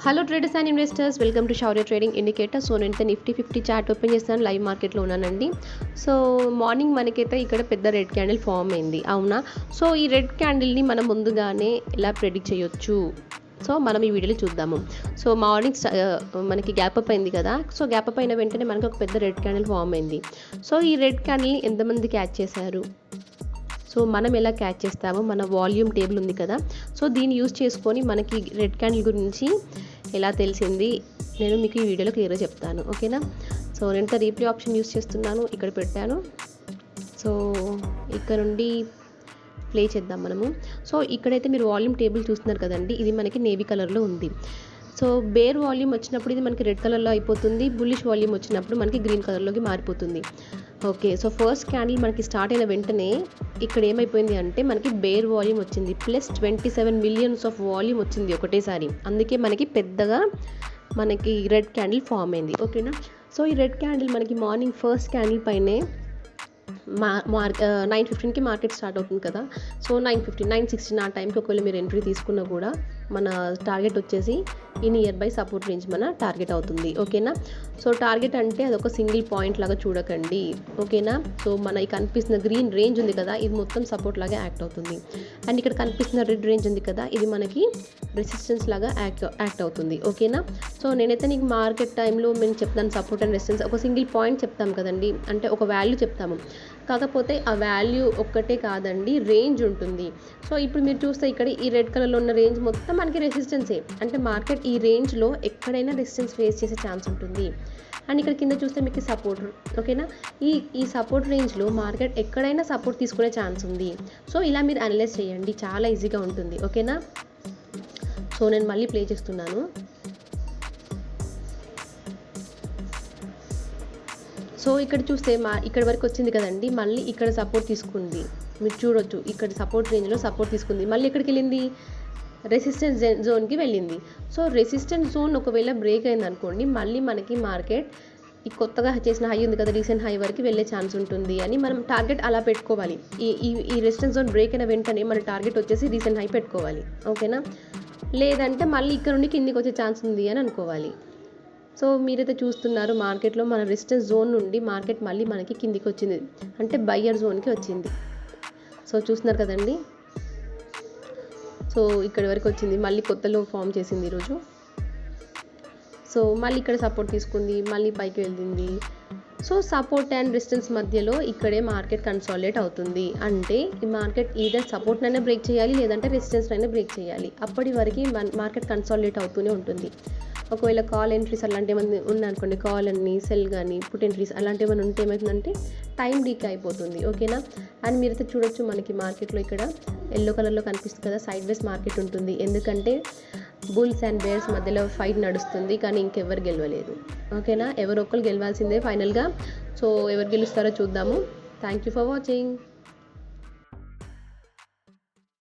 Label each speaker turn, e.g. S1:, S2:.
S1: Hello traders and investors, welcome to Shaurya trading indicator. So నేనైతే Nifty 50 chart open చేస్తాను, live మార్కెట్లో ఉన్నానండి. So morning మనకైతే ఇక్కడ పెద్ద రెడ్ క్యాండిల్ ఫామ్ అయింది, అవునా? సో ఈ రెడ్ క్యాండిల్ని మనం ముందుగానే ఎలా ప్రెడిక్ట్ చేయొచ్చు, సో మనం ఈ వీడియోలో చూద్దాము. సో మార్నింగ్ మనకి గ్యాప్ అప్ అయింది కదా. సో గ్యాప్ అప్ అయిన వెంటనే మనకి ఒక పెద్ద రెడ్ క్యాండిల్ ఫామ్ అయింది. సో ఈ రెడ్ క్యాండిల్ని ఎంతమంది క్యాచ్ చేశారు? సో మనం ఎలా క్యాచ్ చేస్తామో మన వాల్యూమ్ టేబుల్ ఉంది కదా, సో దీన్ని యూజ్ చేసుకొని మనకి రెడ్ క్యాండిల్ గురించి ఎలా తెలిసింది నేను మీకు ఈ వీడియోలో క్లియర్గా చెప్తాను, ఓకేనా? సో నేను రీప్లే ఆప్షన్ యూజ్ చేస్తున్నాను, ఇక్కడ పెట్టాను. సో ఇక్కడ నుండి ప్లే చేద్దాం మనము. సో ఇక్కడైతే మీరు వాల్యూమ్ టేబుల్ చూస్తున్నారు కదండి, ఇది మనకి నేవీ కలర్లో ఉంది. సో బేర్ వాల్యూమ్ వచ్చినప్పుడు ఇది మనకి రెడ్ కలర్లో అయిపోతుంది, బుల్లిష్ వాల్యూమ్ వచ్చినప్పుడు మనకి గ్రీన్ కలర్లోకి మారిపోతుంది. ఓకే, సో ఫస్ట్ క్యాండిల్ మనకి స్టార్ట్ అయిన వెంటనే ఇక్కడ ఏమైపోయింది అంటే మనకి బేర్ వాల్యూమ్ వచ్చింది, ప్లస్ 27 మిలియన్స్ ఆఫ్ వాల్యూమ్ వచ్చింది ఒకటేసారి. అందుకే మనకి పెద్దగా మనకి రెడ్ క్యాండిల్ ఫామ్ అయింది, ఓకేనా? సో ఈ రెడ్ క్యాండిల్ మనకి మార్నింగ్ ఫస్ట్ క్యాండిల్ పైనే 9:15కి మార్కెట్ స్టార్ట్ అవుతుంది కదా. సో 9:15, 9:16 ఆ టైంకి ఒకవేళ మీరు ఎంట్రీ తీసుకున్నా కూడా మన టార్గెట్ వచ్చేసి ఈ నియర్ బై సపోర్ట్ రేంజ్ మన టార్గెట్ అవుతుంది, ఓకేనా? సో టార్గెట్ అంటే అదొక సింగిల్ పాయింట్ లాగా చూడకండి, ఓకేనా? సో మన కనిపిస్తున్న గ్రీన్ రేంజ్ ఉంది కదా, ఇది మొత్తం సపోర్ట్ లాగా యాక్ట్ అవుతుంది. అండ్ ఇక్కడ కనిపిస్తున్న రెడ్ రేంజ్ ఉంది కదా, ఇది మనకి రెసిస్టెన్స్ లాగా యాక్ట్ అవుతుంది, ఓకేనా? సో నేనైతే నీకు మార్కెట్ టైంలో మేము చెప్తాను సపోర్ట్ అండ్ రెసిస్టెన్స్ ఒక సింగిల్ పాయింట్ చెప్తాం కదండి, అంటే ఒక వాల్యూ చెప్తాము. కాకపోతే ఆ వాల్యూ ఒక్కటే కాదండి, రేంజ్ ఉంటుంది. సో ఇప్పుడు మీరు చూస్తే ఇక్కడ ఈ రెడ్ కలర్లో ఉన్న రేంజ్ మొత్తం మనకి రెసిస్టెన్సే, అంటే మార్కెట్ ఈ రేంజ్లో ఎక్కడైనా రెసిస్టెన్స్ ఫేస్ చేసే ఛాన్స్ ఉంటుంది. అండ్ ఇక్కడ కింద చూస్తే మీకు సపోర్ట్, ఓకేనా? ఈ సపోర్ట్ రేంజ్లో మార్కెట్ ఎక్కడైనా సపోర్ట్ తీసుకునే ఛాన్స్ ఉంది. సో ఇలా మీరు అనలైజ్ చేయండి, చాలా ఈజీగా ఉంటుంది, ఓకేనా? సో నేను మళ్ళీ ప్లే చేస్తున్నాను. సో ఇక్కడ చూస్తే ఇక్కడ వరకు వచ్చింది కదండి, మళ్ళీ ఇక్కడ సపోర్ట్ తీసుకుంది, మీరు చూడొచ్చు. ఇక్కడ సపోర్ట్ రేంజ్లో సపోర్ట్ తీసుకుంది, మళ్ళీ ఎక్కడికి వెళ్ళింది? రెసిస్టెన్స్ జోన్కి వెళ్ళింది. సో రెసిస్టెన్స్ జోన్ ఒకవేళ బ్రేక్ అయింది అనుకోండి, మళ్ళీ మనకి మార్కెట్ ఈ కొత్తగా చేసిన హై ఉంది కదా, రీసెంట్ హై వరకు వెళ్ళే ఛాన్స్ ఉంటుంది అని మనం టార్గెట్ అలా పెట్టుకోవాలి. ఈ రెసిస్టెన్స్ జోన్ బ్రేక్ అయిన వెంటనే మన టార్గెట్ వచ్చేసి రీసెంట్ హై పెట్టుకోవాలి, ఓకేనా? లేదంటే మళ్ళీ ఇక్కడ నుండి కిందికి వచ్చే ఛాన్స్ ఉంది అని అనుకోవాలి. సో మీరైతే చూస్తున్నారు మార్కెట్లో మన రెసిస్టెన్స్ జోన్ నుండి మార్కెట్ మళ్ళీ మనకి కిందికి వచ్చింది, అంటే బయ్యర్ జోన్కి వచ్చింది. సో చూస్తున్నారు కదండి, సో ఇక్కడ వరకు వచ్చింది, మళ్ళీ కొత్తలో ఫామ్ చేసింది ఈరోజు. సో మళ్ళీ ఇక్కడ సపోర్ట్ తీసుకుంది, మళ్ళీ పైకి వెళ్ళింది. సో సపోర్ట్ అండ్ రెసిస్టెన్స్ మధ్యలో ఇక్కడే మార్కెట్ కన్సాలిడేట్ అవుతుంది, అంటే ఈ మార్కెట్ ఈదర్ సపోర్ట్నైనా బ్రేక్ చేయాలి, లేదంటే రెసిస్టెన్స్నైనా బ్రేక్ చేయాలి. అప్పటి వరకు మార్కెట్ కన్సాలిడేట్ అవుతూనే ఉంటుంది. ఒకవేళ కాల్ ఎంట్రీస్ అలాంటి ఏమైనా ఉన్నాయనుకోండి, కాల్ అని సెల్ కానీ పుట్ ఎంట్రీస్ అలాంటివి ఏమైనా ఉంటే ఏమవుతుందంటే టైం డీకే అయిపోతుంది, ఓకేనా? అండ్ మీరైతే చూడొచ్చు మనకి మార్కెట్లో ఇక్కడ ఎల్లో కలర్లో కనిపిస్తుంది కదా, సైడ్ వేస్ మార్కెట్ ఉంటుంది. ఎందుకంటే బుల్స్ అండ్ బేర్స్ మధ్యలో ఫైట్ నడుస్తుంది, కానీ ఇంకెవరు గెలవలేదు, ఓకేనా? ఎవరొక్కరు గెలవాల్సిందే ఫైనల్గా. సో ఎవరు గెలుస్తారో చూద్దాము. Thank you for watching.